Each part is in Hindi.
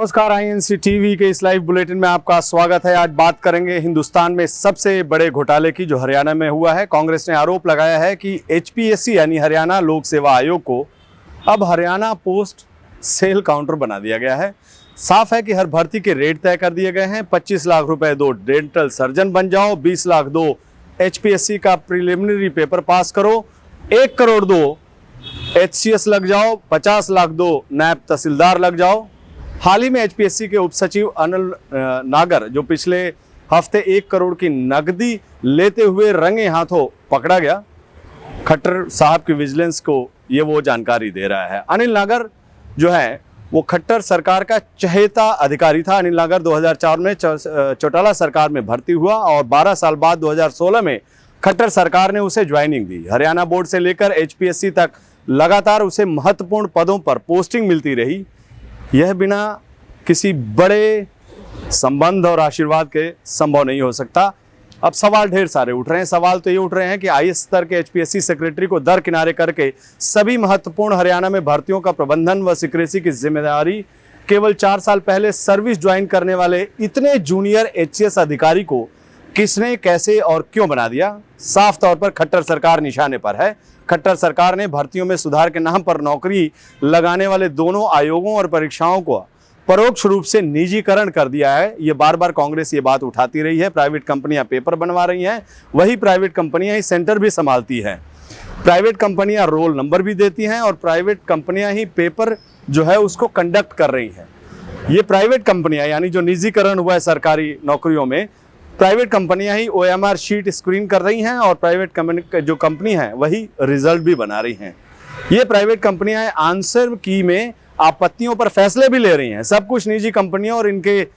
नमस्कार, आईएनसी टीवी के इस लाइव बुलेटिन में आपका स्वागत है। आज बात करेंगे हिंदुस्तान में सबसे बड़े घोटाले की जो हरियाणा में हुआ है। कांग्रेस ने आरोप लगाया है कि एचपीएससी यानी हरियाणा लोक सेवा आयोग को अब हरियाणा पोस्ट सेल काउंटर बना दिया गया है। साफ है कि हर भर्ती के रेट तय कर दिए गए हैं। 25 लाख रुपए दो, डेंटल सर्जन बन जाओ। 20 लाख दो, एचपीएससी का प्रिलिमिनरी पेपर पास करो। 1 करोड़ दो, एचसीएस लग जाओ। 50 लाख दो, नायब तहसीलदार लग जाओ। हाल ही में एचपीएससी के उप सचिव अनिल नागर, जो पिछले हफ्ते 1 करोड़ की नकदी लेते हुए रंगे हाथों पकड़ा गया, खट्टर साहब की विजिलेंस को ये वो जानकारी दे रहा है। अनिल नागर जो है वो खट्टर सरकार का चहेता अधिकारी था। अनिल नागर 2004 में चौटाला सरकार में भर्ती हुआ और 12 साल बाद 2016 में खट्टर सरकार ने उसे ज्वाइनिंग दी। हरियाणा बोर्ड से लेकर एचपीएससी तक लगातार उसे महत्वपूर्ण पदों पर पोस्टिंग मिलती रही, यह बिना किसी बड़े संबंध और आशीर्वाद के संभव नहीं हो सकता। अब सवाल ढेर सारे उठ रहे हैं। सवाल तो ये उठ रहे हैं कि आईएएस स्तर के एचपीएससी सेक्रेटरी को दरकिनारे करके सभी महत्वपूर्ण हरियाणा में भर्तियों का प्रबंधन व सिक्रेसी की जिम्मेदारी केवल 4 साल पहले सर्विस ज्वाइन करने वाले इतने जूनियर एचसीएस अधिकारी को किसने, कैसे और क्यों बना दिया। साफ तौर पर खट्टर सरकार निशाने पर है। खट्टर सरकार ने भर्तियों में सुधार के नाम पर नौकरी लगाने वाले दोनों आयोगों और परीक्षाओं को परोक्ष रूप से निजीकरण कर दिया है। ये बार बार कांग्रेस ये बात उठाती रही है। प्राइवेट कंपनियां पेपर बनवा रही हैं, वही प्राइवेट कंपनियां ही सेंटर भी संभालती हैं। प्राइवेट कंपनियां रोल नंबर भी देती हैं और प्राइवेट कंपनियां ही पेपर जो है उसको कंडक्ट कर रही हैं। ये प्राइवेट कंपनियां यानी जो निजीकरण हुआ है सरकारी नौकरियों में, प्राइवेट कंपनियां ही ओएमआर शीट स्क्रीन कर रही हैं और प्राइवेट जो कंपनी है वही रिजल्ट भी बना रही हैं। ये प्राइवेट कंपनियां आंसर की में आपत्तियों पर फैसले भी ले रही हैं। सब कुछ निजी कंपनियों और इनके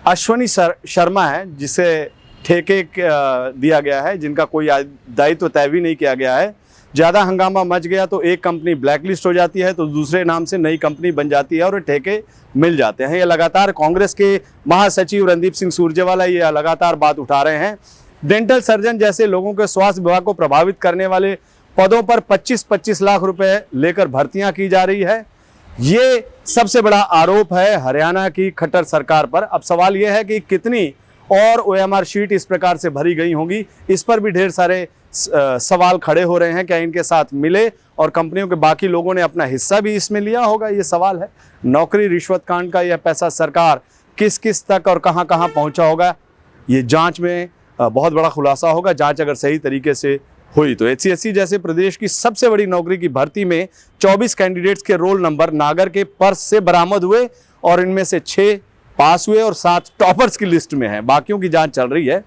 अश्वनी शर्मा है, जिसे ठेके दिया गया है, जिनका कोई दायित्व तय भी नहीं किया गया है। ज़्यादा हंगामा मच गया तो एक कंपनी ब्लैकलिस्ट हो जाती है तो दूसरे नाम से नई कंपनी बन जाती है और ठेके मिल जाते हैं। ये लगातार कांग्रेस के महासचिव रणदीप सिंह सुरजेवाला ये लगातार बात उठा रहे हैं। डेंटल सर्जन जैसे लोगों के स्वास्थ्य विभाग को प्रभावित करने वाले पदों पर 25-25 लाख रुपए लेकर भर्तियां की जा रही है। ये सबसे बड़ा आरोप है हरियाणा की खट्टर सरकार पर। अब सवाल यह है कि कितनी और ओएमआर शीट इस प्रकार से भरी गई होंगी। इस पर भी ढेर सारे सवाल खड़े हो रहे हैं। क्या इनके साथ मिले और कंपनियों के बाकी लोगों ने अपना हिस्सा भी इसमें लिया होगा, ये सवाल है। नौकरी रिश्वत कांड का यह पैसा सरकार किस किस तक और कहां कहां पहुंचा होगा, ये जांच में बहुत बड़ा खुलासा होगा। जांच अगर सही तरीके से हुई तो एचसीएससी जैसे प्रदेश की सबसे बड़ी नौकरी की भर्ती में 24 कैंडिडेट्स के रोल नंबर नागर के पर्स से बरामद हुए और इनमें से 6 पास हुए और 7 टॉपर्स की लिस्ट में हैं। बाकियों की जांच चल रही है।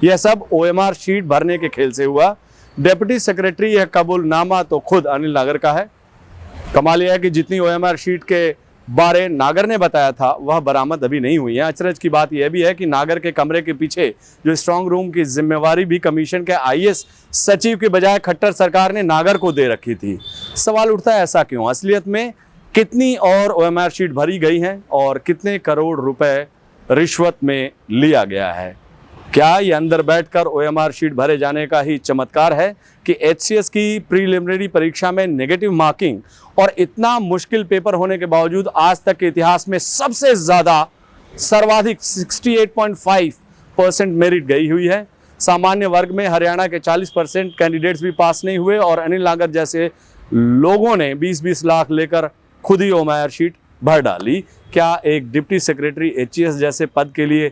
यह सब ओएमआर शीट भरने के खेल से हुआ। डिप्टी सेक्रेटरी यह कबूलनामा तो खुद अनिल नागर का है। कमाल यह है कि जितनी ओएमआर शीट के बारे नागर ने बताया था वह बरामद अभी नहीं हुई है। अचरज की बात यह भी है कि नागर के कमरे के पीछे जो स्ट्रांग रूम की जिम्मेवारी भी कमीशन के आईएएस सचिव के बजाय खट्टर सरकार ने नागर को दे रखी थी। सवाल उठता है ऐसा क्यों? असलियत में कितनी और ओएमआर शीट भरी गई हैं और कितने करोड़ रुपए रिश्वत में लिया गया है? क्या ये अंदर बैठकर ओएमआर शीट भरे जाने का ही चमत्कार है कि एचसीएस की प्रीलिमिनरी परीक्षा में नेगेटिव मार्किंग और इतना मुश्किल पेपर होने के बावजूद आज तक के इतिहास में सबसे ज़्यादा सर्वाधिक 68.5% मेरिट गई हुई है। सामान्य वर्ग में हरियाणा के 40% कैंडिडेट्स भी पास नहीं हुए और अनिल नागर जैसे लोगों ने 20-20 लाख लेकर खुद ही ओएमआर शीट भर डाली। क्या एक डिप्टी सेक्रेटरी एचसीएस जैसे पद के लिए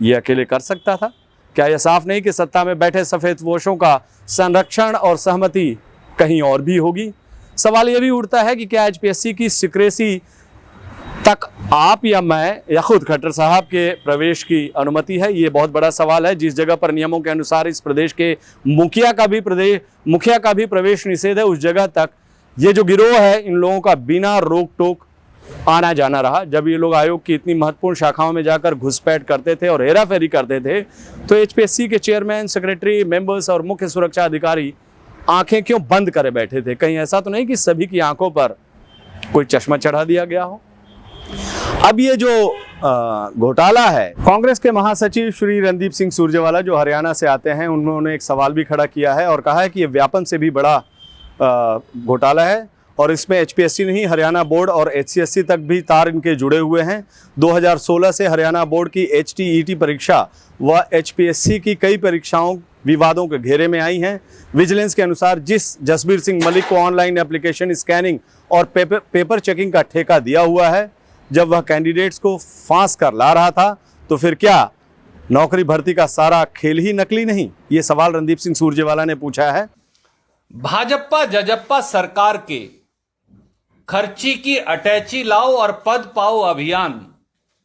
ये अकेले कर सकता था? क्या यह साफ नहीं कि सत्ता में बैठे सफेदपोशों का संरक्षण और सहमति कहीं और भी होगी? सवाल यह भी उठता है कि क्या एचपीएससी की सिक्रेसी तक आप या मैं या खुद खट्टर साहब के प्रवेश की अनुमति है? ये बहुत बड़ा सवाल है। जिस जगह पर नियमों के अनुसार इस प्रदेश के मुखिया का भी प्रवेश निषेध है, उस जगह तक ये जो गिरोह है इन लोगों का बिना रोक टोक आना जाना रहा। जब ये लोग आयोग की इतनी महत्वपूर्ण शाखाओं में जाकर घुसपैठ करते थे और हेराफेरी करते थे तो एचपीएससी के चेयरमैन, सेक्रेटरी, मेंबर्स और मुख्य सुरक्षा अधिकारी आंखें क्यों बंद करे बैठे थे? कहीं ऐसा तो नहीं कि सभी की आंखों पर कोई चश्मा चढ़ा दिया गया हो? अब ये जो घोटाला है, कांग्रेस के महासचिव श्री रणदीप सिंह सुरजेवाला जो हरियाणा से आते हैं, उन्होंने एक सवाल भी खड़ा किया है और कहा है कि ये व्यापम से भी बड़ा घोटाला है और इसमें एचपीएससी नहीं, हरियाणा बोर्ड और एचसीएससी तक भी तार इनके जुड़े हुए हैं। 2016 से हरियाणा बोर्ड की एचटीईटी परीक्षा व एचपीएससी की कई परीक्षाओं विवादों के घेरे में आई हैं। विजिलेंस के अनुसार जिस जसबीर सिंह मलिक को ऑनलाइन एप्लीकेशन स्कैनिंग और पेपर चेकिंग का ठेका दिया हुआ है, जब वह कैंडिडेट्स को फांस कर ला रहा था, तो फिर क्या नौकरी भर्ती का सारा खेल ही नकली नहीं? ये सवाल रणदीप सिंह सुरजेवाला ने पूछा है। भाजपा जजप्पा सरकार के खर्ची की अटैची लाओ और पद पाओ अभियान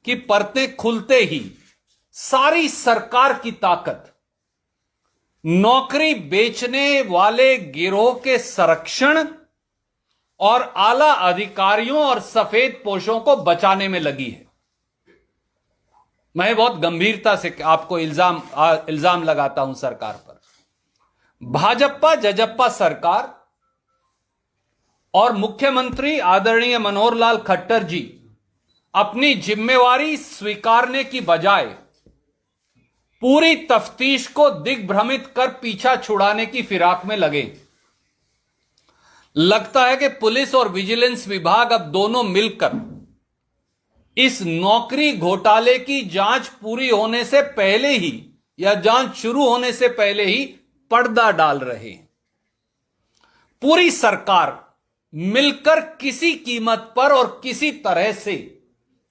की परतें खुलते ही सारी सरकार की ताकत नौकरी बेचने वाले गिरोह के संरक्षण और आला अधिकारियों और सफेद पोशों को बचाने में लगी है। मैं बहुत गंभीरता से आपको इल्जाम लगाता हूं सरकार पर। भाजपा जजप्पा सरकार और मुख्यमंत्री आदरणीय मनोहर लाल खट्टर जी अपनी जिम्मेवारी स्वीकारने की बजाय पूरी तफ्तीश को दिग्भ्रमित कर पीछा छुड़ाने की फिराक में लगे। लगता है कि पुलिस और विजिलेंस विभाग अब दोनों मिलकर इस नौकरी घोटाले की जांच पूरी होने से पहले ही या जांच शुरू होने से पहले ही पर्दा डाल रहे हैं। पूरी सरकार मिलकर किसी कीमत पर और किसी तरह से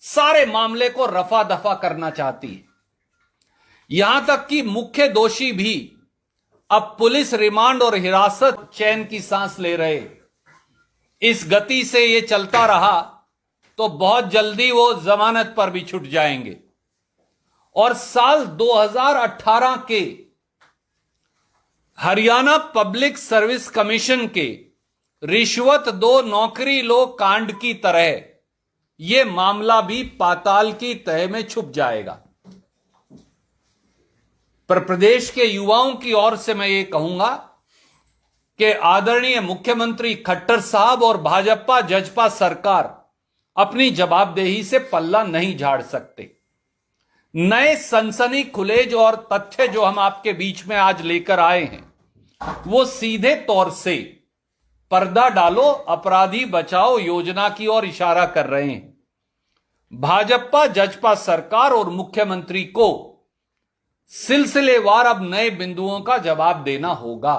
सारे मामले को रफा दफा करना चाहती है। यहां तक कि मुख्य दोषी भी अब पुलिस रिमांड और हिरासत चैन की सांस ले रहे। इस गति से यह चलता रहा तो बहुत जल्दी वो जमानत पर भी छूट जाएंगे। और साल 2018 के हरियाणा पब्लिक सर्विस कमीशन के रिश्वत दो नौकरी लो कांड की तरह यह मामला भी पाताल की तह में छुप जाएगा। पर प्रदेश के युवाओं की ओर से मैं ये कहूंगा कि आदरणीय मुख्यमंत्री खट्टर साहब और भाजपा जजपा सरकार अपनी जवाबदेही से पल्ला नहीं झाड़ सकते। नए सनसनी खुलेज और तथ्य जो हम आपके बीच में आज लेकर आए हैं वो सीधे तौर से पर्दा डालो अपराधी बचाओ योजना की ओर इशारा कर रहे हैं। भाजपा जजपा सरकार और मुख्यमंत्री को सिलसिलेवार अब नए बिंदुओं का जवाब देना होगा।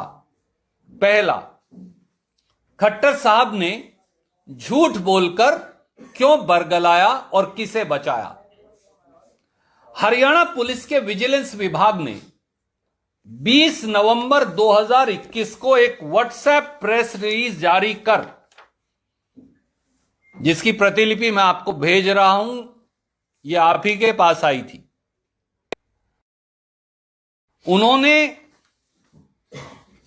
पहला, खट्टर साहब ने झूठ बोलकर क्यों बरगलाया और किसे बचाया? हरियाणा पुलिस के विजिलेंस विभाग ने 20 नवंबर 2021 को एक व्हाट्सएप प्रेस रिलीज जारी कर, जिसकी प्रतिलिपि मैं आपको भेज रहा हूं, यह आप ही के पास आई थी। उन्होंने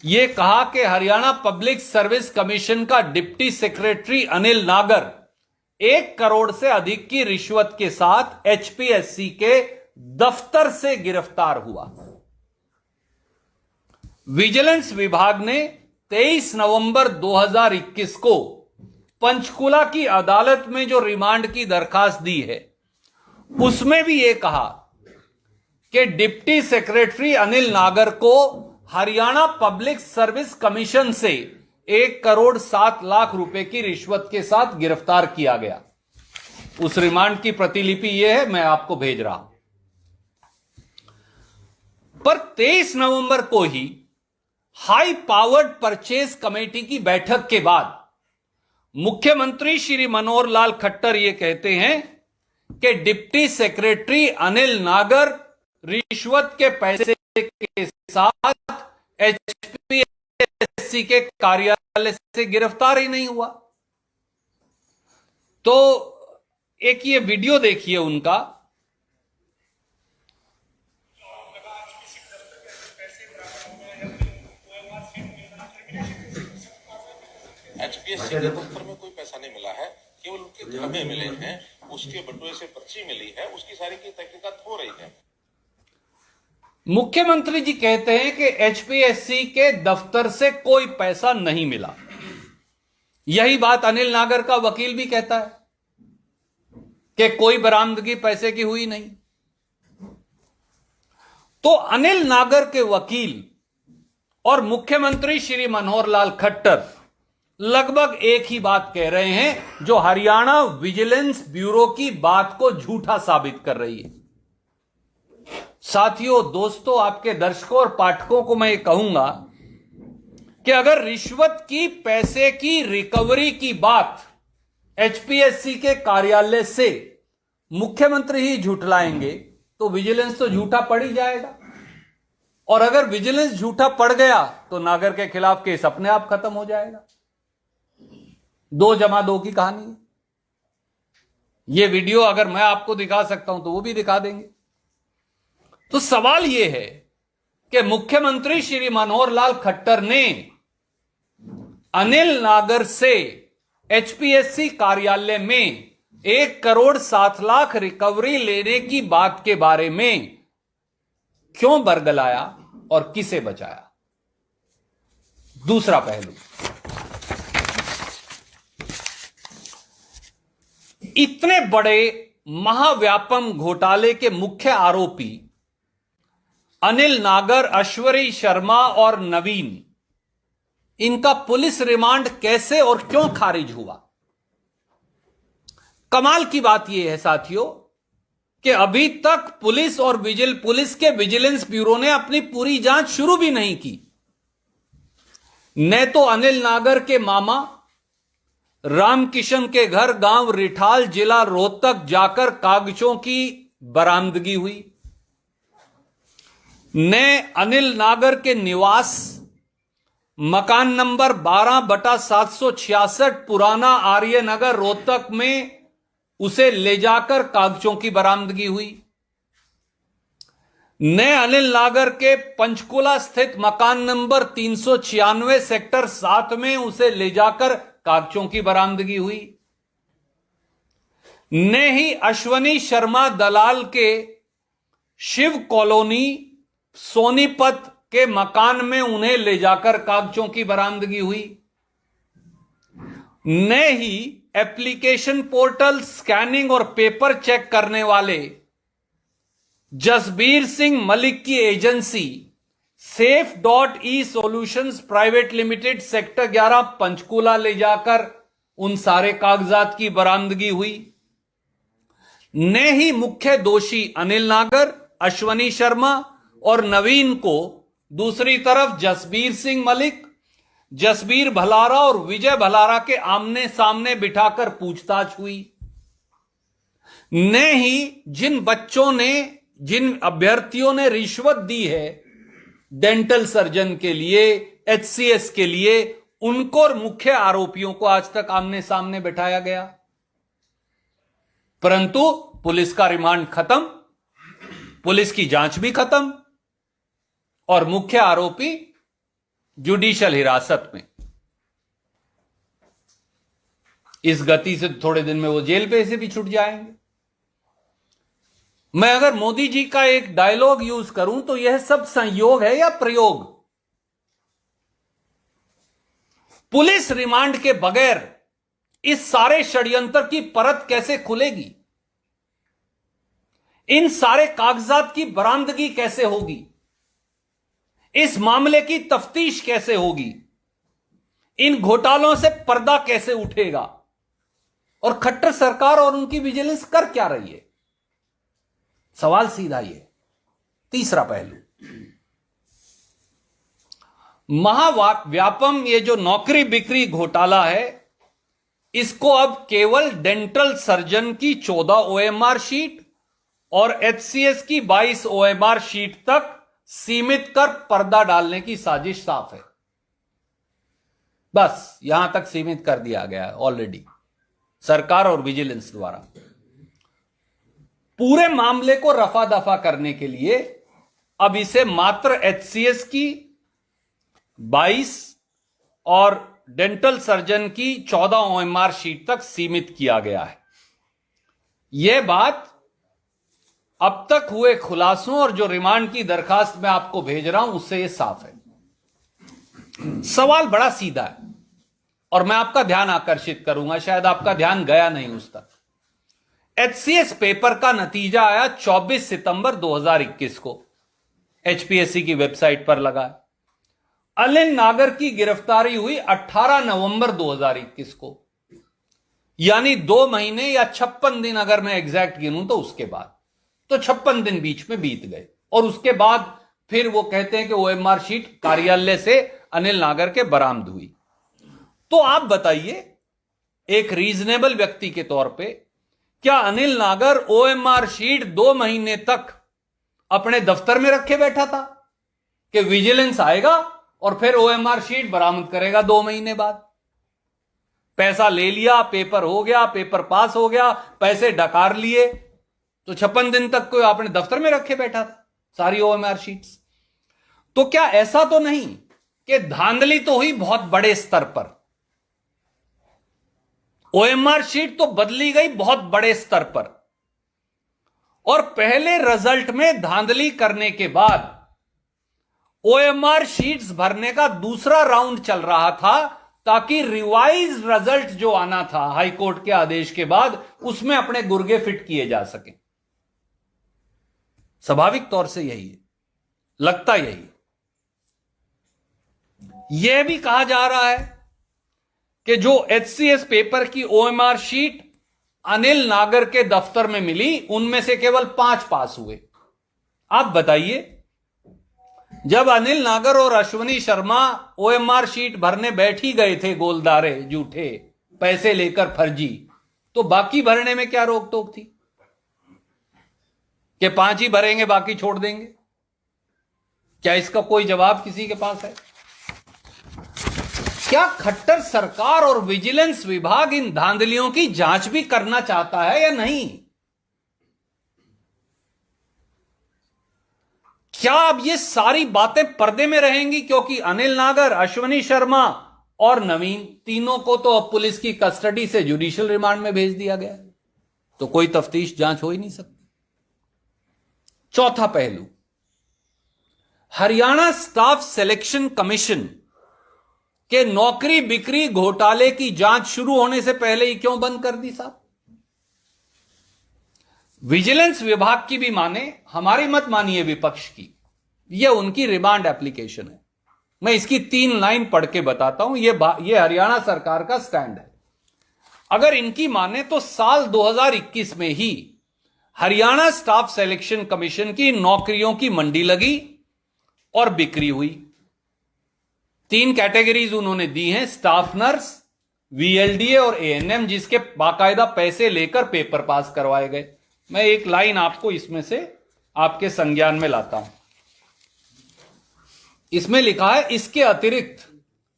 यह कहा कि हरियाणा पब्लिक सर्विस कमीशन का डिप्टी सेक्रेटरी अनिल नागर 1 करोड़ से अधिक की रिश्वत के साथ एचपीएससी के दफ्तर से गिरफ्तार हुआ। विजिलेंस विभाग ने 23 नवंबर 2021 को पंचकुला की अदालत में जो रिमांड की दरखास्त दी है उसमें भी यह कहा कि डिप्टी सेक्रेटरी अनिल नागर को हरियाणा पब्लिक सर्विस कमीशन से 1 करोड़ 7 लाख रुपए की रिश्वत के साथ गिरफ्तार किया गया। उस रिमांड की प्रतिलिपि यह है, मैं आपको भेज रहा हूं। पर 23 नवंबर को ही हाई पावर्ड परचेज कमेटी की बैठक के बाद मुख्यमंत्री श्री मनोहर लाल खट्टर यह कहते हैं कि डिप्टी सेक्रेटरी अनिल नागर रिश्वत के पैसे के साथ एचपीएससी के कार्यालय से गिरफ्तार ही नहीं हुआ। तो एक ये वीडियो देखिए उनका। एचपीएससी के दफ्तर में कोई पैसा नहीं मिला है, केवल उनके खाते मिले हैं, उसके बटुए से पर्ची मिली है, उसकी सारी की तहकीकात हो रही है। मुख्यमंत्री जी कहते हैं कि एचपीएससी के दफ्तर से कोई पैसा नहीं मिला। यही बात अनिल नागर का वकील भी कहता है कि कोई बरामदगी पैसे की हुई नहीं। तो अनिल नागर के वकील और मुख्यमंत्री श्री मनोहर लाल खट्टर लगभग एक ही बात कह रहे हैं, जो हरियाणा विजिलेंस ब्यूरो की बात को झूठा साबित कर रही है। साथियों, दोस्तों, आपके दर्शकों और पाठकों को मैं ये कहूंगा कि अगर रिश्वत की, पैसे की रिकवरी की बात एचपीएससी के कार्यालय से मुख्यमंत्री ही झूठलाएंगे तो विजिलेंस तो झूठा पड़ ही जाएगा। और अगर विजिलेंस झूठा पड़ गया तो नागर के खिलाफ केस अपने आप खत्म हो जाएगा। 2 जमा 2 की कहानी है। यह वीडियो अगर मैं आपको दिखा सकता हूं तो वो भी दिखा देंगे। तो सवाल यह है कि मुख्यमंत्री श्री मनोहर लाल खट्टर ने अनिल नागर से एचपीएससी कार्यालय में 1 करोड़ 7 लाख रिकवरी लेने की बात के बारे में क्यों बरगलाया और किसे बचाया? दूसरा पहलू, इतने बड़े महाव्यापम घोटाले के मुख्य आरोपी अनिल नागर, ऐश्वर्य शर्मा और नवीन, इनका पुलिस रिमांड कैसे और क्यों खारिज हुआ? कमाल की बात यह है साथियों कि अभी तक पुलिस के विजिलेंस ब्यूरो ने अपनी पूरी जांच शुरू भी नहीं की। न तो अनिल नागर के मामा रामकिशन के घर गांव रिठाल, जिला रोहतक जाकर कागजों की बरामदगी हुई, न अनिल नागर के निवास मकान नंबर 12/766 पुराना आर्य नगर रोहतक में उसे ले जाकर कागजों की बरामदगी हुई, न अनिल नागर के पंचकुला स्थित मकान नंबर 396 सेक्टर 7 में उसे ले जाकर कागजों की बरामदगी हुई, न ही अश्वनी शर्मा दलाल के शिव कॉलोनी सोनीपत के मकान में उन्हें ले जाकर कागजों की बरामदगी हुई, न ही एप्लीकेशन पोर्टल स्कैनिंग और पेपर चेक करने वाले जसबीर सिंह मलिक की एजेंसी सेफ.ई solutions private limited sector 11 Panchkula ले जाकर उन सारे कागजात की बरामदगी हुई, न ही मुख्य दोषी अनिल नागर, अश्वनी शर्मा और नवीन को दूसरी तरफ जसबीर सिंह मलिक, जसबीर भलारा और विजय भलारा के आमने सामने बिठाकर पूछताछ हुई, न ही जिन अभ्यर्थियों ने रिश्वत दी है डेंटल सर्जन के लिए, एचसीएस के लिए, उनको और मुख्य आरोपियों को आज तक आमने सामने बिठाया गया। परंतु पुलिस का रिमांड खत्म, पुलिस की जांच भी खत्म और मुख्य आरोपी जुडिशियल हिरासत में। इस गति से थोड़े दिन में वो जेल पे से भी छूट जाएंगे। मैं अगर मोदी जी का एक डायलॉग यूज करूं तो यह सब संयोग है या प्रयोग? पुलिस रिमांड के बगैर इस सारे षड्यंत्र की परत कैसे खुलेगी? इन सारे कागजात की बरामदगी कैसे होगी? इस मामले की तफ्तीश कैसे होगी? इन घोटालों से पर्दा कैसे उठेगा? और खट्टर सरकार और उनकी विजिलेंस कर क्या रही है? सवाल सीधा ये। तीसरा पहलू, महाव्यापम ये जो नौकरी बिक्री घोटाला है, इसको अब केवल डेंटल सर्जन की 14 ओएमआर शीट और एचसीएस की 22 ओएमआर शीट तक सीमित कर पर्दा डालने की साजिश साफ है। बस यहां तक सीमित कर दिया गया है ऑलरेडी सरकार और विजिलेंस द्वारा। पूरे मामले को रफा दफा करने के लिए अब इसे मात्र एचसीएस की 22 और डेंटल सर्जन की 14 ओएमआर शीट तक सीमित किया गया है। यह बात अब तक हुए खुलासों और जो रिमांड की दरखास्त मैं आपको भेज रहा हूं उससे यह साफ है। सवाल बड़ा सीधा है और मैं आपका ध्यान आकर्षित करूंगा, शायद आपका ध्यान गया नहीं उस तक। एचसीएस पेपर का नतीजा आया 24 सितंबर 2021 को, एचपीएससी की वेबसाइट पर लगा। अनिल नागर की गिरफ्तारी हुई 18 नवंबर 2021 को, यानी 2 महीने या 56 दिन अगर मैं एग्जैक्ट गिनूं तो उसके बाद, तो 56 दिन बीच में बीत गए। और उसके बाद फिर वो कहते हैं कि ओएमआर शीट कार्यालय से अनिल नागर के बरामद हुई। तो आप बताइए, एक रीजनेबल व्यक्ति के तौर पे, क्या अनिल नागर ओएमआर शीट 2 महीने तक अपने दफ्तर में रखे बैठा था कि विजिलेंस आएगा और फिर ओएमआर शीट बरामद करेगा 2 महीने बाद? पैसा ले लिया, पेपर हो गया, पेपर पास हो गया, पैसे डकार लिए, तो 56 दिन तक कोई अपने दफ्तर में रखे बैठा था सारी ओएमआर शीट्स? तो क्या ऐसा तो नहीं कि धांधली तो हुई बहुत बड़े स्तर पर, ओएमआर शीट तो बदली गई बहुत बड़े स्तर पर, और पहले रिजल्ट में धांधली करने के बाद ओएमआर शीट्स भरने का दूसरा राउंड चल रहा था ताकि रिवाइज रिजल्ट जो आना था हाई कोर्ट के आदेश के बाद, उसमें अपने गुर्गे फिट किए जा सके। स्वाभाविक तौर से यही है, लगता यही है। यह भी कहा जा रहा है कि जो एचसीएस पेपर की ओएमआर शीट अनिल नागर के दफ्तर में मिली, उनमें से केवल 5 पास हुए। आप बताइए, जब अनिल नागर और अश्वनी शर्मा ओएमआर शीट भरने बैठ ही गए थे गोलदारे झूठे पैसे लेकर फर्जी, तो बाकी भरने में क्या रोक टोक थी कि 5 ही भरेंगे बाकी छोड़ देंगे? क्या इसका कोई जवाब किसी के पास है? क्या खट्टर सरकार और विजिलेंस विभाग इन धांधलियों की जांच भी करना चाहता है या नहीं? क्या अब ये सारी बातें पर्दे में रहेंगी क्योंकि अनिल नागर, अश्वनी शर्मा और नवीन, तीनों को तो अब पुलिस की कस्टडी से जुडिशियल रिमांड में भेज दिया गया, तो कोई तफ्तीश जांच हो ही नहीं सकती। चौथा पहलू, हरियाणा स्टाफ सिलेक्शन कमीशन के नौकरी बिक्री घोटाले की जांच शुरू होने से पहले ही क्यों बंद कर दी साहब? विजिलेंस विभाग की भी माने, हमारी मत मानिए विपक्ष की, यह उनकी रिमांड एप्लीकेशन है। मैं इसकी 3 लाइन पढ़ के बताता हूं, यह हरियाणा सरकार का स्टैंड है। अगर इनकी माने तो साल 2021 में ही हरियाणा स्टाफ सिलेक्शन कमीशन की नौकरियों की मंडी लगी और बिक्री हुई। 3 कैटेगरीज उन्होंने दी हैं, स्टाफ नर्स, वीएलडीए और एएनएम, जिसके बाकायदा पैसे लेकर पेपर पास करवाए गए। मैं एक लाइन आपको इसमें से आपके संज्ञान में लाता हूं। इसमें लिखा है, इसके अतिरिक्त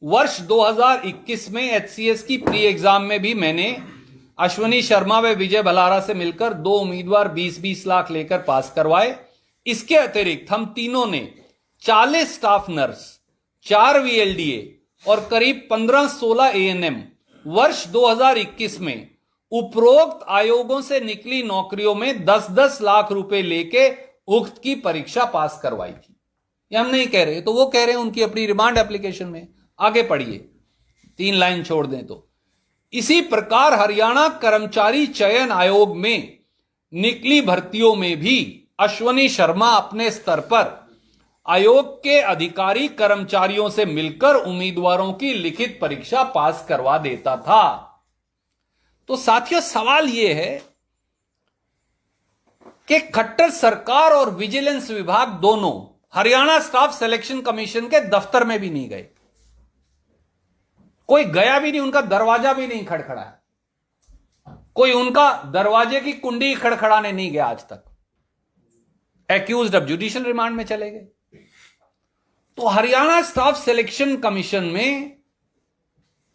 वर्ष 2021 में एचसीएस की प्री एग्जाम में भी मैंने अश्वनी शर्मा व विजय भलारा से मिलकर 2 उम्मीदवार 20-20 लाख लेकर पास करवाए। इसके अतिरिक्त हम तीनों ने 40 स्टाफ नर्स, 4 वीएलडीए और करीब 15-16 एएनएम वर्ष 2021 में उपरोक्त आयोगों से निकली नौकरियों में 10-10 लाख रुपए लेके उक्त की परीक्षा पास करवाई थी। ये हम नहीं कह रहे, तो वो कह रहे हैं उनकी अपनी रिमांड एप्लीकेशन में। आगे पढ़िए, 3 लाइन छोड़ दें तो, इसी प्रकार हरियाणा कर्मचारी चयन आयोग में निकली भर्तियों में भी अश्वनी शर्मा अपने स्तर पर आयोग के अधिकारी कर्मचारियों से मिलकर उम्मीदवारों की लिखित परीक्षा पास करवा देता था। तो साथियों, सवाल यह है कि खट्टर सरकार और विजिलेंस विभाग दोनों हरियाणा स्टाफ सिलेक्शन कमीशन के दफ्तर में भी नहीं गए, कोई गया भी नहीं, उनका दरवाजा भी नहीं खड़खड़ाया, कोई उनका दरवाजे की कुंडी खड़खड़ाने नहीं गया आज तक। एक्यूज्ड अब जुडिशियल रिमांड में चले गए। तो हरियाणा स्टाफ सिलेक्शन कमीशन में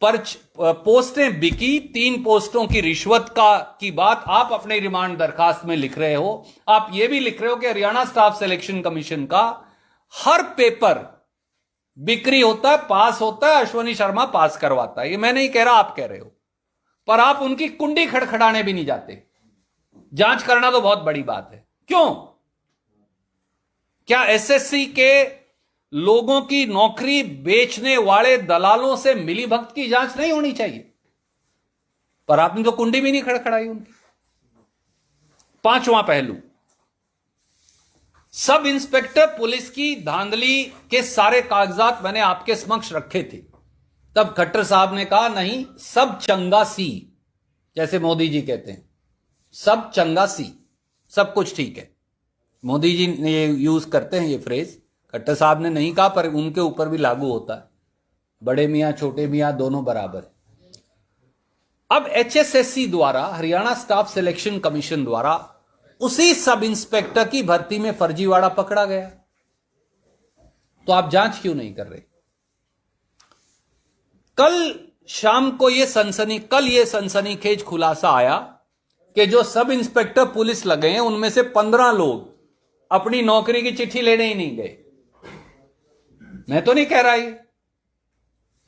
पोस्टें बिकी, 3 पोस्टों की रिश्वत की बात आप अपने रिमांड दरखास्त में लिख रहे हो। आप यह भी लिख रहे हो कि हरियाणा स्टाफ सिलेक्शन कमीशन का हर पेपर बिक्री होता है, पास होता है, अश्वनी शर्मा पास करवाता है। ये मैं नहीं कह रहा, आप कह रहे हो, पर आप उनकी कुंडी खड़खड़ाने भी नहीं जाते। जांच करना तो बहुत बड़ी बात है। क्यों? क्या एसएससी के लोगों की नौकरी बेचने वाले दलालों से मिली भगत की जांच नहीं होनी चाहिए? पर आपने तो कुंडी भी नहीं खड़खड़ाई उनकी। 5वां पहलू, सब इंस्पेक्टर पुलिस की धांधली के सारे कागजात मैंने आपके समक्ष रखे थे। तब खट्टर साहब ने कहा नहीं, सब चंगा सी, जैसे मोदी जी कहते हैं, सब चंगा सी, सब कुछ ठीक है। मोदी जी ने ये यूज करते हैं ये फ्रेज, खट्टर साहब ने नहीं कहा, पर उनके ऊपर भी लागू होता है। बड़े मियां छोटे मियां दोनों बराबर है। अब HSSC द्वारा, हरियाणा स्टाफ सिलेक्शन कमीशन द्वारा, उसी सब इंस्पेक्टर की भर्ती में फर्जीवाड़ा पकड़ा गया। तो आप जांच क्यों नहीं कर रहे? कल शाम को ये सनसनीखेज खुलासा आया कि जो सब इंस्पेक्टर पुलिस लगे हैं उनमें से 15 लोग अपनी नौकरी की चिट्ठी लेने ही नहीं गए। मैं तो नहीं कह रहा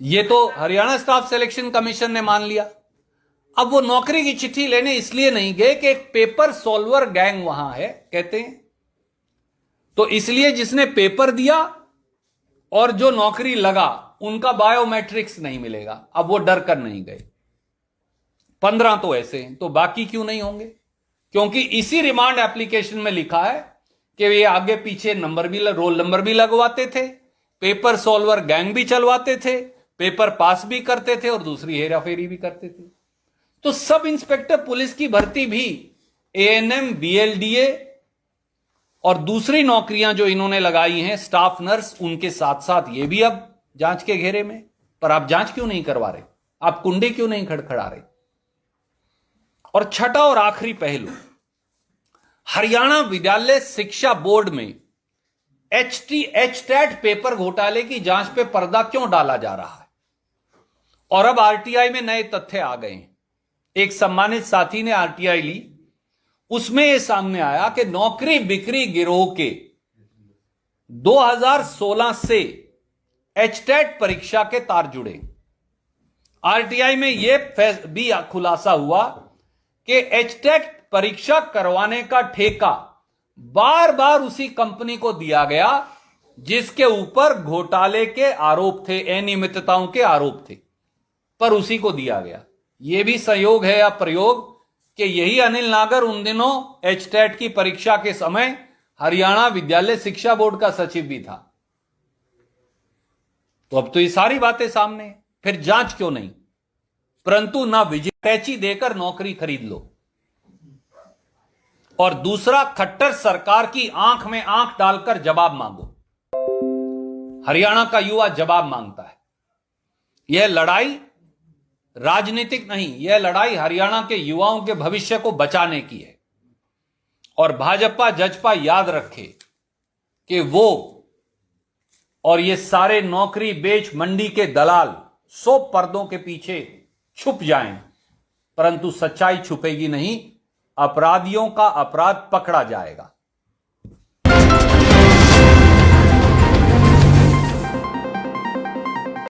ये तो हरियाणा स्टाफ सिलेक्शन कमीशन ने मान लिया। अब वो नौकरी की चिट्ठी लेने इसलिए नहीं गए कि एक पेपर सॉल्वर गैंग वहां है, कहते हैं, तो इसलिए जिसने पेपर दिया और जो नौकरी लगा उनका बायोमेट्रिक्स नहीं मिलेगा। अब वो डर कर नहीं गए। 15 तो ऐसे हैं, तो बाकी क्यों नहीं होंगे? क्योंकि इसी रिमांड एप्लीकेशन में लिखा है कि वे आगे पीछे रोल नंबर भी लगवाते थे, पेपर सॉल्वर गैंग भी चलवाते थे, पेपर पास भी करते थे और दूसरी हेराफेरी भी करते थे। तो सब इंस्पेक्टर पुलिस की भर्ती भी ANM, BLDA और दूसरी नौकरियां जो इन्होंने लगाई हैं, स्टाफ नर्स, उनके साथ साथ ये भी अब जांच के घेरे में। पर आप जांच क्यों नहीं करवा रहे? आप कुंडी क्यों नहीं खड़खड़ा रहे? और छठा और आखिरी पहलू, हरियाणा विद्यालय शिक्षा बोर्ड में HTAT पेपर घोटाले की जांच पे पर्दा क्यों डाला जा रहा है? और अब RTI में नए तथ्य आ गए हैं। एक सम्मानित साथी ने RTI ली, उसमें यह सामने आया कि नौकरी बिक्री गिरोह के 2016 से HTAT परीक्षा के तार जुड़े। RTI में यह भी खुलासा हुआ कि HTAT परीक्षा करवाने का ठेका बार बार उसी कंपनी को दिया गया जिसके ऊपर घोटाले के आरोप थे, अनियमितताओं के आरोप थे, पर उसी को दिया गया। यह भी संयोग है या प्रयोग कि यही अनिल नागर उन दिनों HTAT की परीक्षा के समय हरियाणा विद्यालय शिक्षा बोर्ड का सचिव भी था। तो अब तो ये सारी बातें सामने हैं, फिर जांच क्यों नहीं? परंतु ना विजिटैची देकर नौकरी खरीद लो, और दूसरा, खट्टर सरकार की आंख में आंख डालकर जवाब मांगो। हरियाणा का युवा जवाब मांगता है। यह लड़ाई राजनीतिक नहीं, यह लड़ाई हरियाणा के युवाओं के भविष्य को बचाने की है। और भाजपा जजपा याद रखे कि वो और ये सारे नौकरी बेच मंडी के दलाल 100 पर्दों के पीछे छुप जाएं, परंतु सच्चाई छुपेगी नहीं। अपराधियों का अपराध पकड़ा जाएगा।